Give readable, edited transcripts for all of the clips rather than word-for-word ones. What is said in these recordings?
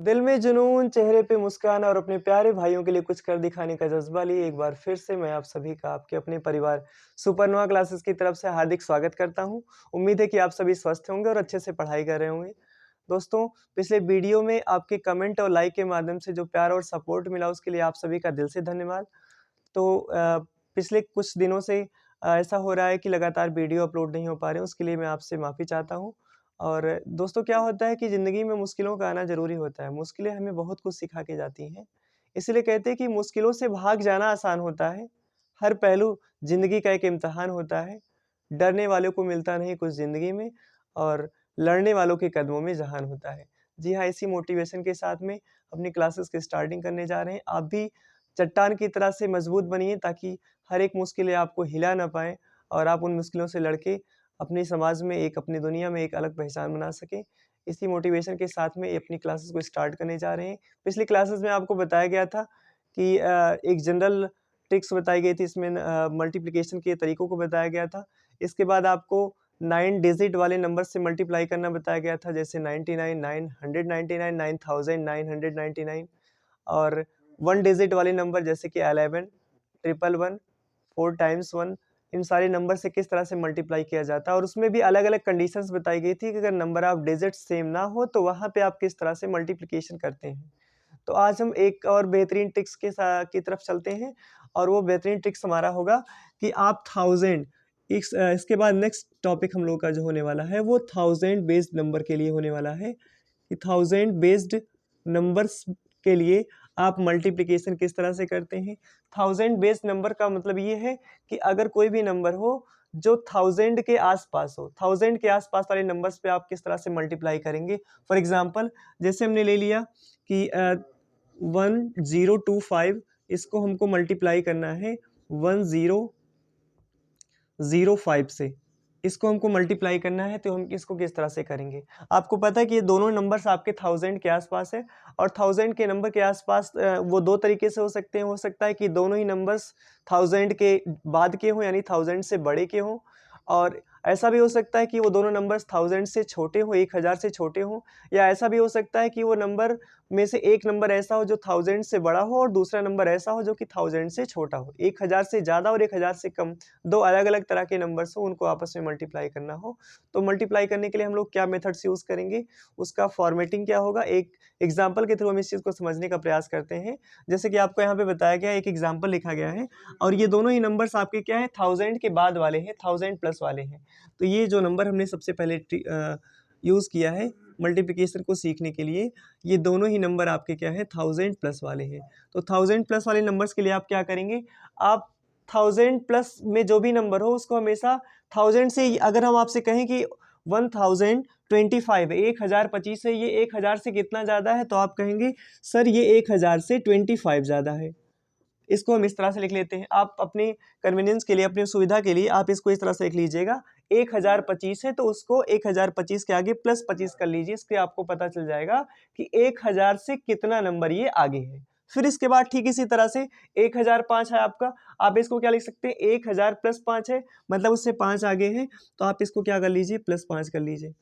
दिल में जुनून, चेहरे पे मुस्कान और अपने प्यारे भाइयों के लिए कुछ कर दिखाने का जज़्बा लिए एक बार फिर से मैं आप सभी का आपके अपने परिवार सुपरनोवा क्लासेस की तरफ से हार्दिक स्वागत करता हूँ। उम्मीद है कि आप सभी स्वस्थ होंगे और अच्छे से पढ़ाई कर रहे होंगे। दोस्तों, पिछले वीडियो में आपके कमेंट और लाइक के माध्यम से जो प्यार और सपोर्ट मिला उसके लिए आप सभी का दिल से धन्यवाद। तो पिछले कुछ दिनों से ऐसा हो रहा है कि लगातार वीडियो अपलोड नहीं हो पा रहे हैं, उसके लिए मैं आपसे माफ़ी चाहता हूँ। और दोस्तों क्या होता है कि ज़िंदगी में मुश्किलों का आना ज़रूरी होता है, मुश्किलें हमें बहुत कुछ सिखा के जाती हैं। इसीलिए कहते हैं कि मुश्किलों से भाग जाना आसान होता है, हर पहलू ज़िंदगी का एक इम्तिहान होता है। डरने वालों को मिलता नहीं कुछ ज़िंदगी में और लड़ने वालों के कदमों में जहान होता है। जी हाँ, इसी मोटिवेशन के साथ में अपनी क्लासेस की स्टार्टिंग करने जा रहे हैं। आप भी चट्टान की तरह से मजबूत बनिए ताकि हर एक मुश्किलें आपको हिला ना पाएँ और आप उन मुश्किलों से लड़ के अपने समाज में अपनी दुनिया में एक अलग पहचान बना सकें। इसी मोटिवेशन के साथ में अपनी क्लासेस को स्टार्ट करने जा रहे हैं। पिछली क्लासेस में आपको बताया गया था कि एक जनरल ट्रिक्स बताई गई थी इसमें मल्टीप्लिकेशन के तरीकों को बताया गया था। इसके बाद आपको 9 डिजिट वाले नंबर से मल्टीप्लाई करना बताया गया था जैसे 99, 999, 9999 और 1 डिजिट वाले नंबर जैसे कि 11, 111, 4 टाइम्स 1 इन सारे नंबर से किस तरह से मल्टीप्लाई किया जाता है और उसमें भी अलग-अलग कंडीशंस बताई गई थी कि अगर नंबर ऑफ डिजिट्स सेम ना हो तो वहाँ पे आप किस तरह से मल्टीप्लिकेशन करते हैं। तो आज हम एक और बेहतरीन ट्रिक्स की तरफ चलते हैं और वो बेहतरीन ट्रिक्स हमारा होगा कि आप 1000 इसके बाद नेक्स्ट टॉपिक हम लोग का जो होने वाला है वो 1000 बेस्ड नंबर के लिए होने वाला है कि 1000 बेस्ड नंबर्स के लिए आप मल्टीप्लिकेशन किस तरह से करते हैं। 1000 बेस्ड नंबर का मतलब ये है कि अगर कोई भी नंबर हो जो 1000 के आसपास हो, 1000 के आसपास वाले नंबर्स पे आप किस तरह से मल्टीप्लाई करेंगे। फॉर एग्जांपल जैसे हमने ले लिया कि 1025 इसको हमको मल्टीप्लाई करना है 1005 से। इसको हमको मल्टीप्लाई करना है तो हम इसको किस तरह से करेंगे। आपको पता है कि ये दोनों नंबर्स आपके 1000 के आसपास है और 1000 के नंबर के आसपास वो 2 तरीके से हो सकते हैं। हो सकता है कि दोनों ही नंबर्स 1000 के बाद के हों यानी 1000 से बड़े के हों और ऐसा भी हो सकता है कि वो दोनों नंबर्स 1000 से छोटे हों, 1000 से छोटे हों या ऐसा भी हो सकता है कि वो नंबर में से एक नंबर ऐसा हो जो 1000 से बड़ा हो और दूसरा नंबर ऐसा हो जो कि 1000 से छोटा हो। 1000 से ज़्यादा और 1000 से कम 2 अलग-अलग तरह के नंबर्स हो उनको आपस में मल्टीप्लाई करना हो। तो मल्टीप्लाई करने के लिए हम लोग क्या मेथड्स यूज़ करेंगे, उसका फॉर्मेटिंग क्या होगा, एक एग्ज़ाम्पल के थ्रू हम इस चीज़ को समझने का प्रयास करते हैं। जैसे कि आपको यहाँ पे बताया गया है, एक एग्ज़ाम्पल लिखा गया है और ये दोनों ही नंबर्स आपके क्या हैं 1000 के बाद वाले हैं, 1000 प्लस वाले हैं। तो ये जो नंबर हमने सबसे पहले यूज़ किया है मल्टीप्लिकेशन को सीखने के लिए, ये दोनों ही नंबर आपके क्या हैं 1000 प्लस वाले हैं। तो 1000 प्लस वाले नंबर्स के लिए आप क्या करेंगे, आप 1000 प्लस में जो भी नंबर हो उसको हमेशा 1000 से अगर हम आपसे कहें कि 1025 है, 1025 है, ये 1000 से कितना ज़्यादा है तो आप कहेंगे सर ये 1000 से 25 ज़्यादा है। इसको हम इस तरह से लिख लेते हैं। आप अपने कन्वीनियंस के लिए, अपनी सुविधा के लिए आप इसको इस तरह से लिख लीजिएगा 1025 है तो उसको 1025 के आगे प्लस 25 कर लीजिए। इससे आपको पता चल जाएगा कि 1000 से कितना नंबर ये आगे है। फिर इसके बाद ठीक इसी तरह से 1005 है आपका, आप इसको क्या लिख सकते हैं 1000 प्लस 5 है मतलब उससे 5 आगे है तो आप इसको क्या कर लीजिए प्लस 5 कर लीजिए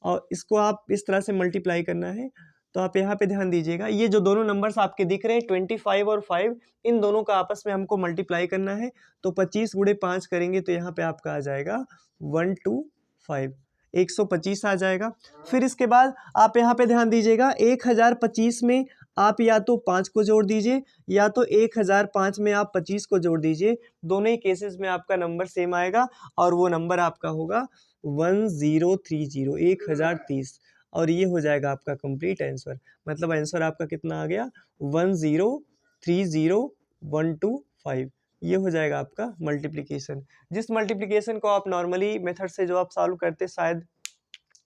और इसको आप इस तरह से मल्टीप्लाई करना है। तो आप यहाँ पे ध्यान दीजिएगा, ये जो दोनों नंबर्स आपके दिख रहे हैं 25 और 5 इन दोनों का आपस में हमको मल्टीप्लाई करना है। तो 25 गुणे 5 करेंगे तो यहाँ पे आपका आ जाएगा 125 125 आ जाएगा। फिर इसके बाद आप यहाँ पे ध्यान दीजिएगा 1025 में आप या तो 5 को जोड़ दीजिए या तो 1005 में आप 25 को जोड़ दीजिए। दोनों ही केसेस में आपका नंबर सेम आएगा और वो नंबर आपका होगा 1030 1030 और ये हो जाएगा आपका कंप्लीट आंसर। मतलब आंसर आपका कितना आ गया 1030125 ये हो जाएगा आपका मल्टीप्लिकेशन। जिस मल्टीप्लिकेशन को आप नॉर्मली मेथड से जो आप सॉल्व करते शायद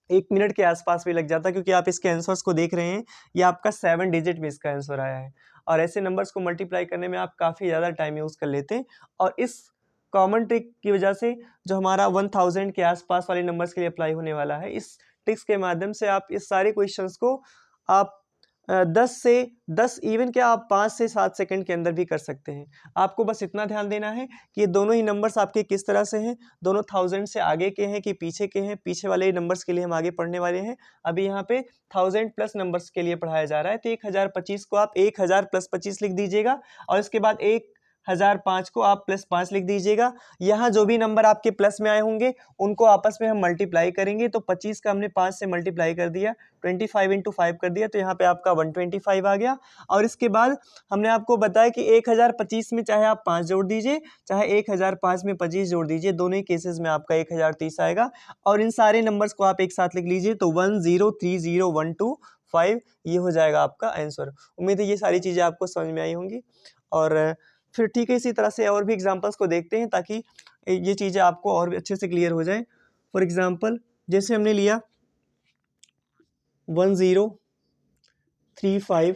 1 मिनट के आसपास भी लग जाता क्योंकि आप इसके आंसर्स को देख रहे हैं, ये आपका 7 डिजिट में इसका आंसर आया है और ऐसे नंबर्स को मल्टीप्लाई करने में आप काफ़ी ज़्यादा टाइम यूज़ कर लेते हैं और इस कॉमन ट्रिक की वजह से जो हमारा 1000 के आसपास वाले नंबर्स के लिए अप्लाई होने वाला है, इस ट्रिक्स के माध्यम से आप इस सारे क्वेश्चंस को आप 10 से 10 इवन क्या आप 5 से 7 सेकंड के अंदर भी कर सकते हैं। आपको बस इतना ध्यान देना है कि ये दोनों ही नंबर्स आपके किस तरह से हैं, दोनों 1000 से आगे के हैं कि पीछे के हैं। पीछे वाले नंबर्स के लिए हम आगे पढ़ने वाले हैं। अभी यहाँ पे 1000 प्लस नंबर्स के लिए पढ़ाया जा रहा है, तो 1025 को आप 1000 प्लस 25 लिख दीजिएगा और इसके बाद 1005 को आप प्लस 5 लिख दीजिएगा। यहाँ जो भी नंबर आपके प्लस में आए होंगे उनको आपस में हम मल्टीप्लाई करेंगे, तो 25 का हमने 5 से मल्टीप्लाई कर दिया, 25 इंटू 5 कर दिया, तो यहाँ पे आपका 125 आ गया। और इसके बाद हमने आपको बताया कि 1025 में चाहे आप 5 जोड़ दीजिए, चाहे 1005 में 25 जोड़ दीजिए, दोनों ही केसेस में आपका 1030 आएगा। और इन सारे नंबर्स को आप एक साथ लिख लीजिए, तो 1030125 ये हो जाएगा आपका आंसर। उम्मीद है ये सारी चीज़ें आपको समझ में आई होंगी। और फिर ठीक है, इसी तरह से और भी एग्जांपल्स को देखते हैं ताकि ये चीज़ें आपको और भी अच्छे से क्लियर हो जाए। फॉर एग्जांपल जैसे हमने लिया 1035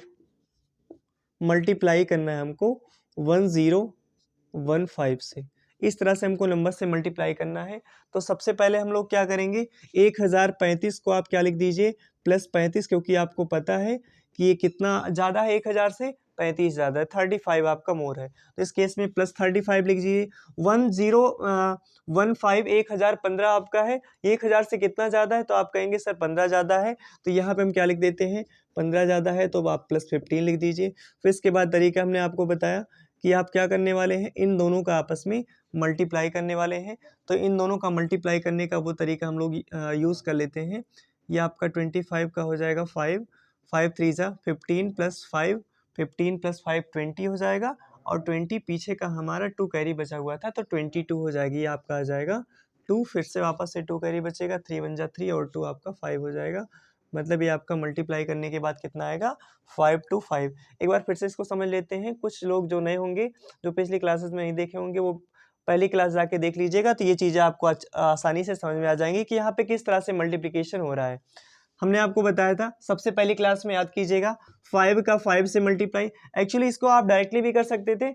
मल्टीप्लाई करना है हमको 1015 से, इस तरह से हमको नंबर से मल्टीप्लाई करना है। तो सबसे पहले हम लोग क्या करेंगे, 1035 को आप क्या लिख दीजिए प्लस 35, क्योंकि आपको पता है कि ये कितना ज़्यादा है 1000 से, 35 ज़्यादा है, 35 आपका मोर है, तो इस केस में प्लस 35 लिख दीजिए। 1015 1015 आपका है, 1000 से कितना ज़्यादा है, तो आप कहेंगे सर 15 ज़्यादा है, तो यहाँ पे हम क्या लिख देते हैं 15 ज़्यादा है, तो आप प्लस 15 लिख दीजिए। फिर इसके बाद तरीका हमने आपको बताया कि आप क्या करने वाले हैं, इन दोनों का आपस में मल्टीप्लाई करने वाले हैं। तो इन दोनों का मल्टीप्लाई करने का वो तरीका हम लोग यूज़ कर लेते हैं। ये आपका 25 का हो जाएगा 5, 5 3 जा 15 प्लस 5, 15 प्लस 5 20 हो जाएगा, और 20 पीछे का हमारा 2 कैरी बचा हुआ था, तो 22 हो जाएगी, ये आपका आ जाएगा 2, फिर से वापस से 2 कैरी बचेगा, 3 1 जा 3 और 2 आपका 5 हो जाएगा। मतलब ये आपका मल्टीप्लाई करने के बाद कितना आएगा 5 to 5। एक बार फिर से इसको समझ लेते हैं। कुछ लोग जो नए होंगे, जो पिछली क्लासेस में नहीं देखे होंगे, वो पहली क्लास जाके देख लीजिएगा, तो ये चीज़ें आपको आसानी से समझ में आ जाएंगी कि यहाँ पे किस तरह से मल्टीप्लिकेशन हो रहा है। हमने आपको बताया था सबसे पहली क्लास में, याद कीजिएगा, 5 का 5 से मल्टीप्लाई। एक्चुअली इसको आप डायरेक्टली भी कर सकते थे,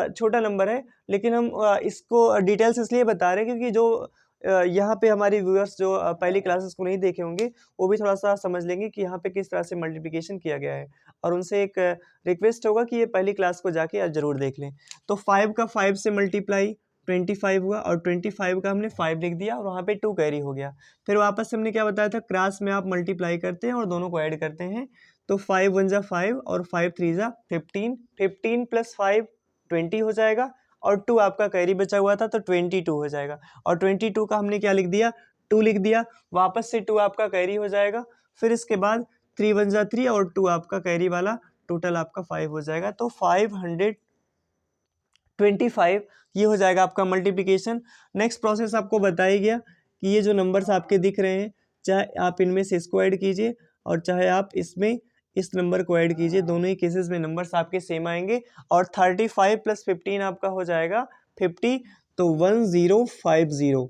छोटा नंबर है, लेकिन हम इसको डिटेल्स इसलिए बता रहे हैं क्योंकि जो यहाँ पे हमारे व्यूअर्स जो पहली क्लासेस को नहीं देखे होंगे, वो भी थोड़ा सा समझ लेंगे कि यहाँ पे किस तरह से मल्टीप्लिकेशन किया गया है। और उनसे एक रिक्वेस्ट होगा कि ये पहली क्लास को जाके आज ज़रूर देख लें। तो 5 का 5 से मल्टीप्लाई 25 हुआ, और 25 का हमने 5 लिख दिया, और वहाँ पे 2 कैरी हो गया। फिर वापस से हमने क्या बताया था, क्रॉस में आप मल्टीप्लाई करते हैं और दोनों को ऐड करते हैं, तो 5 1 जा 5 और 5 3 जा 15, 15 प्लस 5 20 हो जाएगा, और 2 आपका कैरी बचा हुआ था, तो 22 हो जाएगा। और 22 का हमने क्या लिख दिया 2 लिख दिया, वापस से 2 आपका कैरी हो जाएगा। फिर इसके बाद 3 1 जा 3 और 2 आपका कैरी वाला, टोटल आपका 5 हो जाएगा, तो 525 ये हो जाएगा आपका मल्टीप्लिकेशन। नेक्स्ट प्रोसेस आपको बताया गया कि ये जो नंबर्स आपके दिख रहे हैं, चाहे आप इनमें से इसको ऐड कीजिए और चाहे आप इसमें इस नंबर को ऐड कीजिए, दोनों ही केसेस में नंबर्स आपके सेम आएंगे। और 35 प्लस 15 आपका हो जाएगा 50, तो 1050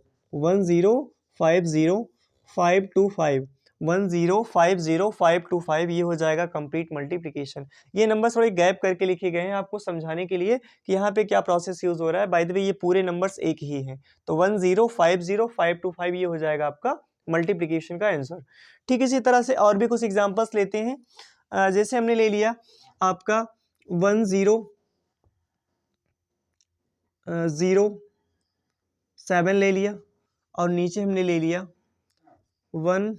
525 1050 ये हो जाएगा कंप्लीट मल्टीप्लिकेशन। ये नंबर थोड़े गैप करके लिखे गए हैं आपको समझाने के लिए कि यहाँ पे क्या प्रोसेस यूज हो रहा है। बाय द वे ये पूरे नंबर्स एक ही हैं, तो 1050 ये हो जाएगा आपका मल्टीप्लिकेशन का आंसर। ठीक इसी तरह से और भी कुछ एग्जांपल्स लेते हैं। जैसे हमने ले लिया आपका 1007 ले लिया, और नीचे हमने ले लिया 10,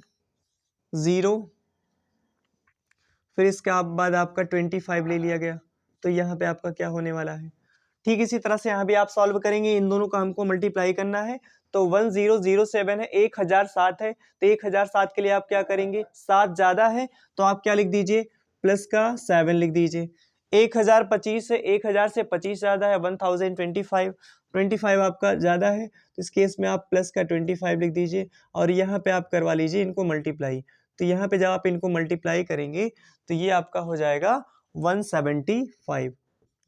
फिर इसके बाद आपका 25 ले लिया गया, तो यहाँ पे आपका क्या होने वाला है। ठीक इसी तरह से यहाँ भी आप सॉल्व करेंगे, इन दोनों का हमको मल्टीप्लाई करना है, तो 1007 है, 1007 है, तो 1007 के लिए आप क्या करेंगे, 7 ज़्यादा है, तो आप क्या लिख दीजिए प्लस का 7 लिख दीजिए। 1025 है, 1000 से 25 ज़्यादा है, 1025, 25 आपका ज़्यादा है, तो इस केस में आप प्लस का 25 लिख दीजिए, और यहाँ पे आप करवा लीजिए इनको मल्टीप्लाई। तो यहाँ पे जब आप इनको मल्टीप्लाई करेंगे तो ये आपका हो जाएगा 175,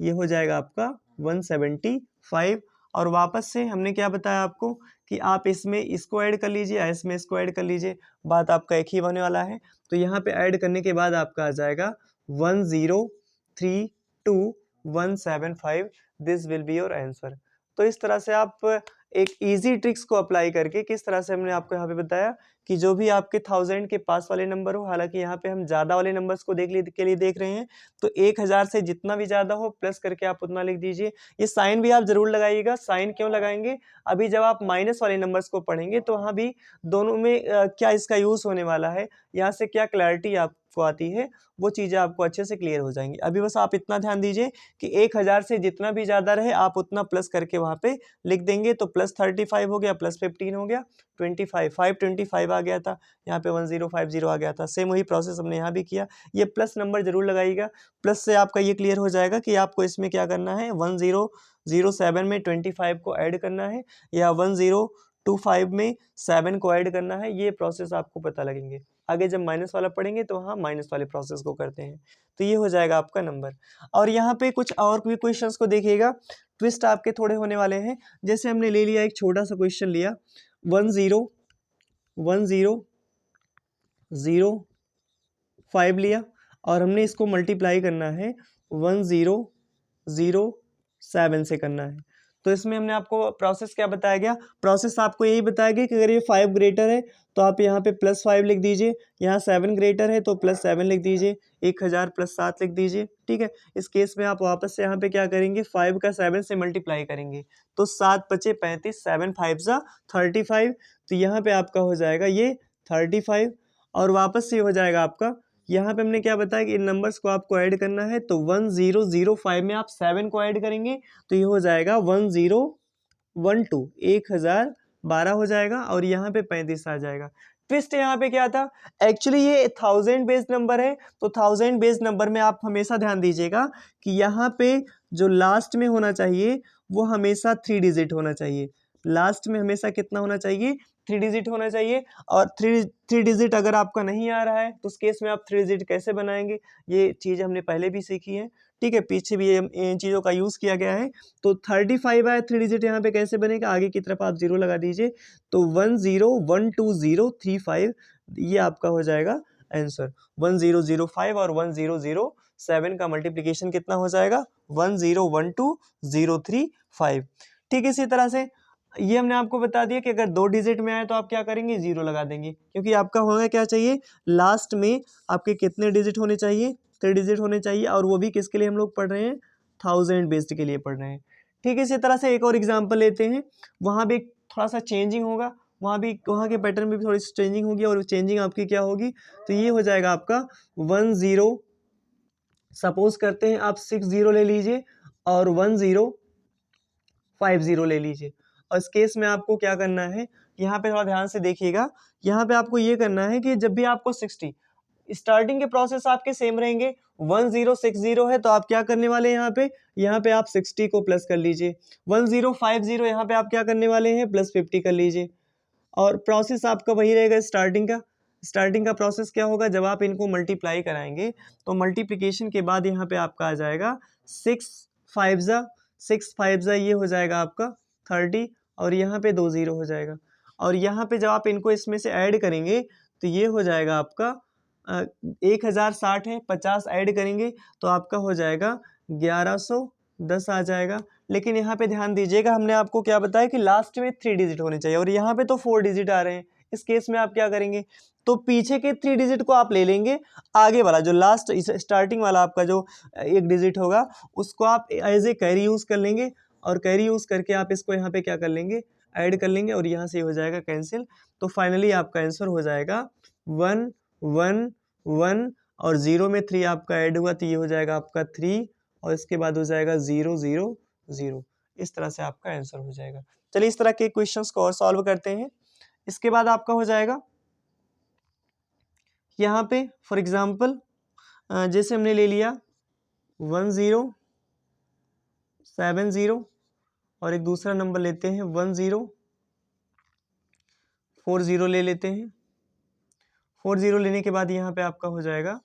ये हो जाएगा आपका 175। और वापस से हमने क्या बताया आपको कि आप इसमें इसको ऐड कर लीजिए, इसमें इसको ऐड कर लीजिए, बात आपका एक ही होने वाला है। तो यहाँ पे ऐड करने के बाद आपका आ जाएगा 1032 175, this will be your answer. तो इस तरह से आप एक इजी ट्रिक्स को अप्लाई करके, किस तरह से हमने आपको यहाँ पे बताया कि जो भी आपके 1000 के पास वाले नंबर हो, हालांकि यहाँ पे हम ज़्यादा वाले नंबर्स को के लिए देख रहे हैं, तो 1000 से जितना भी ज़्यादा हो प्लस करके आप उतना लिख दीजिए। ये साइन भी आप जरूर लगाइएगा। साइन क्यों लगाएंगे, अभी जब आप माइनस वाले नंबर्स को पढ़ेंगे तो वहाँ भी दोनों में क्या इसका यूज़ होने वाला है, यहाँ से क्या क्लैरिटी आपको आती है, वो चीज़ें आपको अच्छे से क्लियर हो जाएंगी। अभी बस आप इतना ध्यान दीजिए कि 1000 से जितना भी ज़्यादा रहे आप उतना प्लस करके वहाँ पे लिख देंगे। तो प्लस 35 हो गया, प्लस 15 हो गया, 25 525 आ गया था, यहाँ पे 1050 आ गया था। सेम वही प्रोसेस हमने यहाँ भी किया। ये प्लस नंबर जरूर लगाइएगा, प्लस से आपका ये क्लियर हो जाएगा कि आपको इसमें क्या करना है, 1007 में 25 को ऐड करना है या 1025 में 7 को ऐड करना है। ये प्रोसेस आपको पता लगेंगे। आगे जब माइनस वाला पढ़ेंगे तो हाँ माइनस वाले प्रोसेस को करते हैं। तो ये हो जाएगा आपका नंबर। और यहाँ पे कुछ और भी क्वेश्चंस को देखिएगा, ट्विस्ट आपके थोड़े होने वाले हैं। जैसे हमने ले लिया एक छोटा सा क्वेश्चन लिया, 1005 लिया और हमने इसको मल्टीप्लाई करना है 1007 से करना है। तो इसमें हमने आपको प्रोसेस क्या बताया गया, प्रोसेस आपको यही बताया गया कि अगर ये 5 ग्रेटर है तो आप यहाँ पे +5 लिख दीजिए, यहाँ 7 ग्रेटर है तो +7 लिख दीजिए, 1000 + 7 लिख दीजिए। ठीक है, इस केस में आप वापस से यहाँ पे क्या करेंगे, 5 का 7 से मल्टीप्लाई करेंगे तो 7 × 5 = 35, 7 × 5 = 35। तो यहाँ पे आपका हो जाएगा ये 35 और वापस से हो जाएगा आपका, यहाँ पे हमने क्या बताया कि इन नंबर्स को आपको ऐड करना है। तो 1005 में आप 7 को ऐड करेंगे तो ये हो जाएगा 1012, 1012 हो जाएगा और यहाँ पे 35 आ जाएगा। ट्विस्ट यहाँ पे क्या था, एक्चुअली ये 1000 बेस्ड नंबर है, तो 1000 बेस्ड नंबर में आप हमेशा ध्यान दीजिएगा कि यहाँ पे जो लास्ट में होना चाहिए वो हमेशा 3 डिजिट होना चाहिए। लास्ट में हमेशा कितना होना चाहिए, 3 डिजिट होना चाहिए। और 3 डिजिट अगर आपका नहीं आ रहा है तो उस केस में आप 3 डिजिट कैसे बनाएंगे, ये चीज़ हमने पहले भी सीखी है। ठीक है, पीछे भी इन चीज़ों का यूज़ किया गया है। तो 35 आया, 3 डिजिट यहाँ पे कैसे बनेगा, आगे की तरफ आप 0 लगा दीजिए। तो 101235 ये आपका हो जाएगा आंसर। 1005 और 1007 का मल्टीप्लिकेशन कितना हो जाएगा, 1012035। ठीक इसी तरह से ये हमने आपको बता दिया कि अगर 2 डिजिट में आए तो आप क्या करेंगे, 0 लगा देंगे, क्योंकि आपका होगा क्या चाहिए, लास्ट में आपके कितने डिजिट होने चाहिए, 3 डिजिट होने चाहिए। और वो भी किसके लिए हम लोग पढ़ रहे हैं, 1000 बेस्ड के लिए पढ़ रहे हैं। ठीक है, इसी तरह से एक और एग्जांपल लेते हैं, वहाँ भी थोड़ा सा चेंजिंग होगा, वहाँ के पैटर्न में भी थोड़ी सी चेंजिंग होगी और चेंजिंग आपकी क्या होगी, तो ये हो जाएगा आपका 10, सपोज करते हैं आप 60 ले लीजिए और 1050 ले लीजिए। और इस केस में आपको क्या करना है, यहाँ पे थोड़ा ध्यान से देखिएगा, यहाँ पे आपको ये करना है कि जब भी आपको 60, स्टार्टिंग के प्रोसेस आपके सेम रहेंगे। 1060 है तो आप क्या करने वाले हैं, यहाँ पे आप 60 को प्लस कर लीजिए। 1050 यहाँ पे आप क्या करने वाले हैं, +50 कर लीजिए। और प्रोसेस आपका वही रहेगा स्टार्टिंग का प्रोसेस क्या होगा, जब आप इनको मल्टीप्लाई कराएंगे तो मल्टीप्लिकेशन के बाद यहाँ पे आपका आ जाएगा 6 ये हो जाएगा आपका 30 और यहाँ पे 2 0 हो जाएगा। और यहाँ पे जब आप इनको इसमें से ऐड करेंगे तो ये हो जाएगा आपका 1060 है, 50 ऐड करेंगे तो आपका हो जाएगा 1110 आ जाएगा। लेकिन यहाँ पे ध्यान दीजिएगा, हमने आपको क्या बताया कि लास्ट में 3 डिजिट होने चाहिए और यहाँ पे तो 4 डिजिट आ रहे हैं। इस केस में आप क्या करेंगे, तो पीछे के 3 डिजिट को आप ले लेंगे, आगे वाला जो लास्ट स्टार्टिंग वाला आपका जो 1 डिजिट होगा उसको आप एज ए कैरी यूज़ कर लेंगे और कैरी यूज़ करके आप इसको यहाँ पे क्या कर लेंगे, ऐड कर लेंगे और यहाँ से हो जाएगा कैंसिल। तो फाइनली आपका आंसर हो जाएगा 1 1 1 और 0 में 3 आपका ऐड हुआ तो ये हो जाएगा आपका 3 और इसके बाद हो जाएगा 0 0 0। इस तरह से आपका आंसर हो जाएगा। चलिए इस तरह के क्वेश्चंस को और सॉल्व करते हैं। इसके बाद आपका हो जाएगा यहाँ पे फॉर एग्जांपल जैसे हमने ले लिया 1070 और एक दूसरा नंबर लेते हैं 1040 ले लेते हैं। 40 लेने के बाद यहाँ पे आपका हो जाएगा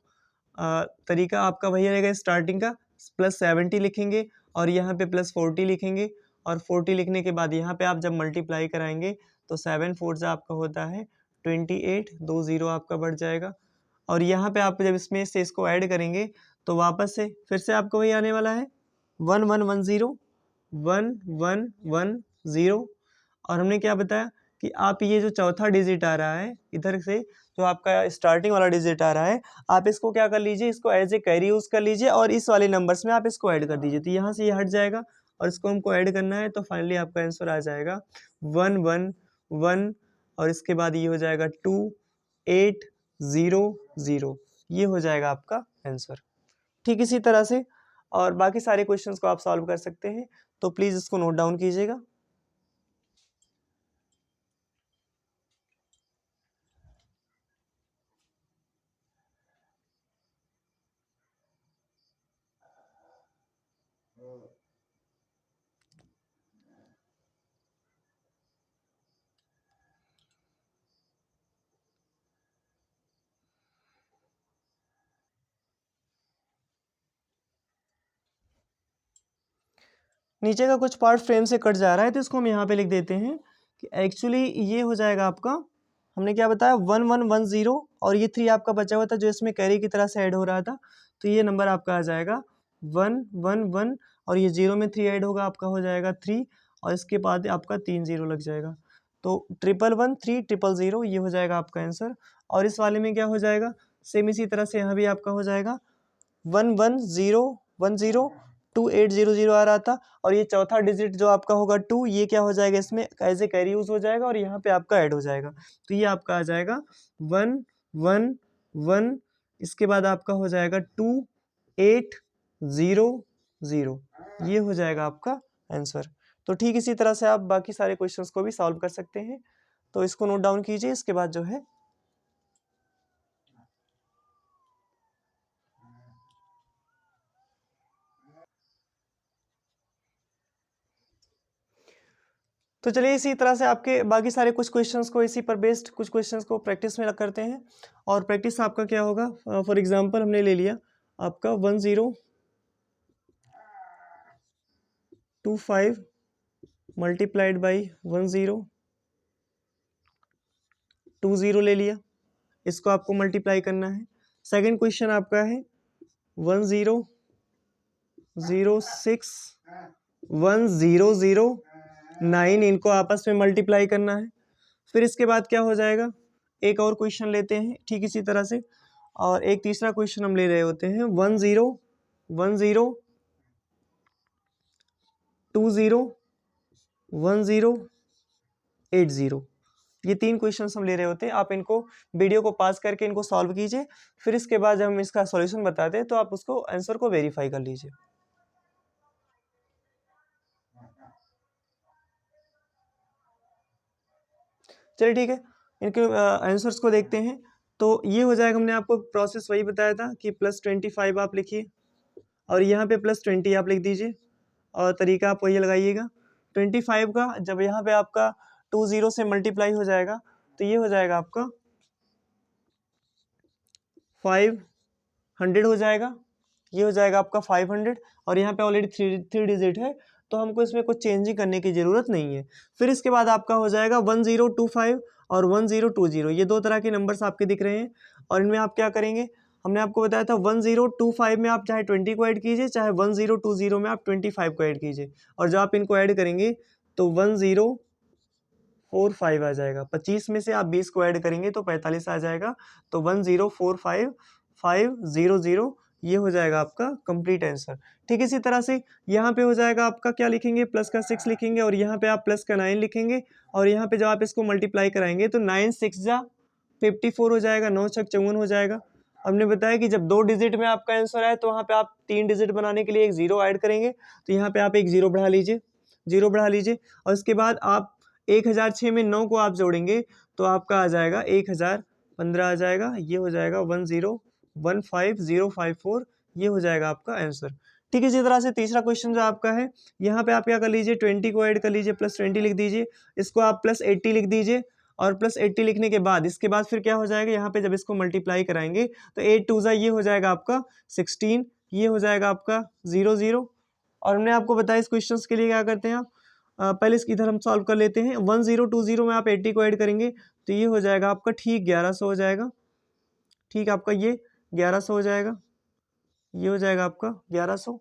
तरीका आपका वही रहेगा, स्टार्टिंग का +70 लिखेंगे और यहाँ पे +40 लिखेंगे और 40 लिखने के बाद यहाँ पे आप जब मल्टीप्लाई कराएंगे तो 7 4 आपका होता है 28, 2 0 आपका बढ़ जाएगा। और यहाँ पे आप जब इसमें से इसको ऐड करेंगे तो वापस से फिर से आपको वही आने वाला है 1110 1110। और हमने क्या बताया कि आप ये जो चौथा डिजिट आ रहा है इधर से, जो आपका स्टार्टिंग वाला डिजिट आ रहा है, आप इसको क्या कर लीजिए, इसको एज ए कैरी यूज कर लीजिए और इस वाले नंबर्स में आप इसको ऐड कर दीजिए। तो यहाँ से ये हट जाएगा और इसको हमको ऐड करना है, तो फाइनली आपका आंसर आ जाएगा 111 और इसके बाद ये हो जाएगा 2800, ये हो जाएगा आपका आंसर। ठीक इसी तरह से और बाकी सारे क्वेश्चंस को आप सॉल्व कर सकते हैं, तो प्लीज़ इसको नोट डाउन कीजिएगा। नीचे का कुछ पार्ट फ्रेम से कट जा रहा है, तो इसको हम यहाँ पे लिख देते हैं कि एक्चुअली ये हो जाएगा आपका, हमने क्या बताया 1110 और ये 3 आपका बचा हुआ था जो इसमें कैरी की तरह से ऐड हो रहा था, तो ये नंबर आपका आ जाएगा 111 और ये 0 में 3 ऐड होगा, आपका हो जाएगा 3 और इसके बाद आपका 3 0 लग जाएगा, तो 1113 000 ये हो जाएगा आपका आंसर। और इस वाले में क्या हो जाएगा, सेम इसी तरह से यहाँ भी आपका हो जाएगा 11010 2800 आ रहा था और ये चौथा डिजिट जो आपका होगा 2, ये क्या हो जाएगा, इसमें एज ए कैरी यूज हो जाएगा और यहाँ पे आपका ऐड हो जाएगा, तो ये आपका आ जाएगा 111, इसके बाद आपका हो जाएगा 2800, ये हो जाएगा आपका आंसर। तो ठीक इसी तरह से आप बाकी सारे क्वेश्चंस को भी सॉल्व कर सकते हैं, तो इसको नोट डाउन कीजिए। इसके बाद जो है तो चलिए इसी तरह से आपके बाकी सारे कुछ क्वेश्चंस को इसी पर बेस्ड कुछ क्वेश्चंस को प्रैक्टिस में करते हैं। और प्रैक्टिस आपका क्या होगा, फॉर एग्जांपल हमने ले लिया आपका 1025 मल्टीप्लाइड बाई 1020 ले लिया, इसको आपको मल्टीप्लाई करना है। सेकंड क्वेश्चन आपका है 1006 1009, इनको आपस में मल्टीप्लाई करना है। फिर इसके बाद क्या हो जाएगा, एक और क्वेश्चन लेते हैं ठीक इसी तरह से, और एक तीसरा क्वेश्चन हम ले रहे होते हैं 1020 ये 3 क्वेश्चंस हम ले रहे होते हैं। आप इनको वीडियो को पास करके इनको सॉल्व कीजिए, फिर इसके बाद जब हम इसका सॉल्यूशन बताते हैं तो आप उसको आंसर को वेरीफाई कर लीजिए। चलिए ठीक है, इनके आंसर्स को देखते हैं। तो ये हो जाएगा, हमने आपको प्रोसेस वही बताया था कि +25 आप लिखिए और यहाँ पे +20 आप लिख दीजिए और तरीका आप वही लगाइएगा। 25 का जब यहाँ पे आपका 20 से मल्टीप्लाई हो जाएगा तो ये हो जाएगा आपका 500 हो जाएगा, ये हो जाएगा आपका 500 और यहाँ पे ऑलरेडी थ्री डिजिट है, तो हमको इसमें कुछ चेंजिंग करने की ज़रूरत नहीं है। फिर इसके बाद आपका हो जाएगा 1025 और 1020, ये दो तरह के नंबर्स आपके दिख रहे हैं और इनमें आप क्या करेंगे, हमने आपको बताया था 1025 में आप चाहे 20 को ऐड कीजिए, चाहे 1020 में आप 25 को ऐड कीजिए, और जब आप इनको ऐड करेंगे तो 1045 आ जाएगा। 25 में से आप 20 को ऐड करेंगे तो 45 आ जाएगा, तो 1045500 ये हो जाएगा आपका कंप्लीट आंसर। ठीक इसी तरह से यहाँ पे हो जाएगा आपका, क्या लिखेंगे, प्लस का 6 लिखेंगे और यहाँ पे आप प्लस का 9 लिखेंगे और यहाँ पे जब आप इसको मल्टीप्लाई कराएंगे तो 9 6 जा 54 हो जाएगा, 9 छक 54 हो जाएगा। हमने बताया कि जब 2 डिजिट में आपका आंसर आए तो वहाँ पे आप 3 डिजिट बनाने के लिए एक 0 ऐड करेंगे, तो यहाँ पे आप एक 0 बढ़ा लीजिए, 0 बढ़ा लीजिए और इसके बाद आप 1006 में 9 को आप जोड़ेंगे तो आपका आ जाएगा 1015 आ जाएगा, ये हो जाएगा 1015054, ये हो जाएगा आपका आंसर। ठीक है, इसी तरह से तीसरा क्वेश्चन जो आपका है, यहाँ पे आप क्या कर लीजिए, 20 को ऐड कर लीजिए, +20 लिख दीजिए, इसको आप +80 लिख दीजिए और +80 लिखने के बाद इसके बाद फिर क्या हो जाएगा, यहाँ पे जब इसको मल्टीप्लाई कराएंगे तो 8 2 ये हो जाएगा आपका 16, ये हो जाएगा आपका 00। और हमने आपको बताया इस क्वेश्चन के लिए क्या करते हैं आप, पहले इसकी इधर हम सॉल्व कर लेते हैं। 1020 में आप 80 को ऐड करेंगे तो ये हो जाएगा आपका ठीक 1100 हो जाएगा, ठीक आपका ये 1100 हो जाएगा, ये हो जाएगा आपका 1100।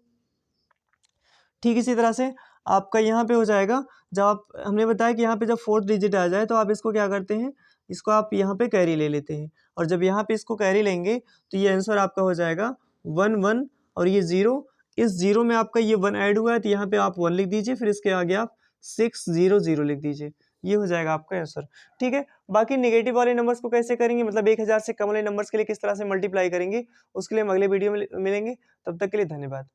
ठीक इसी तरह से आपका यहाँ पे हो जाएगा, जब आप हमने बताया कि यहाँ पे जब 4th डिजिट आ जाए तो आप इसको क्या करते हैं, इसको आप यहाँ पे कैरी ले लेते हैं, और जब यहाँ पे इसको कैरी लेंगे तो ये आंसर आपका हो जाएगा 1 1 और ये 0। इस 0 में आपका ये 1 ऐड हुआ है तो यहाँ पे आप 1 लिख दीजिए, फिर इसके आगे आप 600 लिख दीजिए, ये हो जाएगा आपका आंसर। ठीक है, बाकी नेगेटिव वाले नंबर्स को कैसे करेंगे, मतलब 1000 से कम वाले नंबर्स के लिए किस तरह से मल्टीप्लाई करेंगे, उसके लिए हम अगले वीडियो में मिलेंगे। तब तक के लिए धन्यवाद।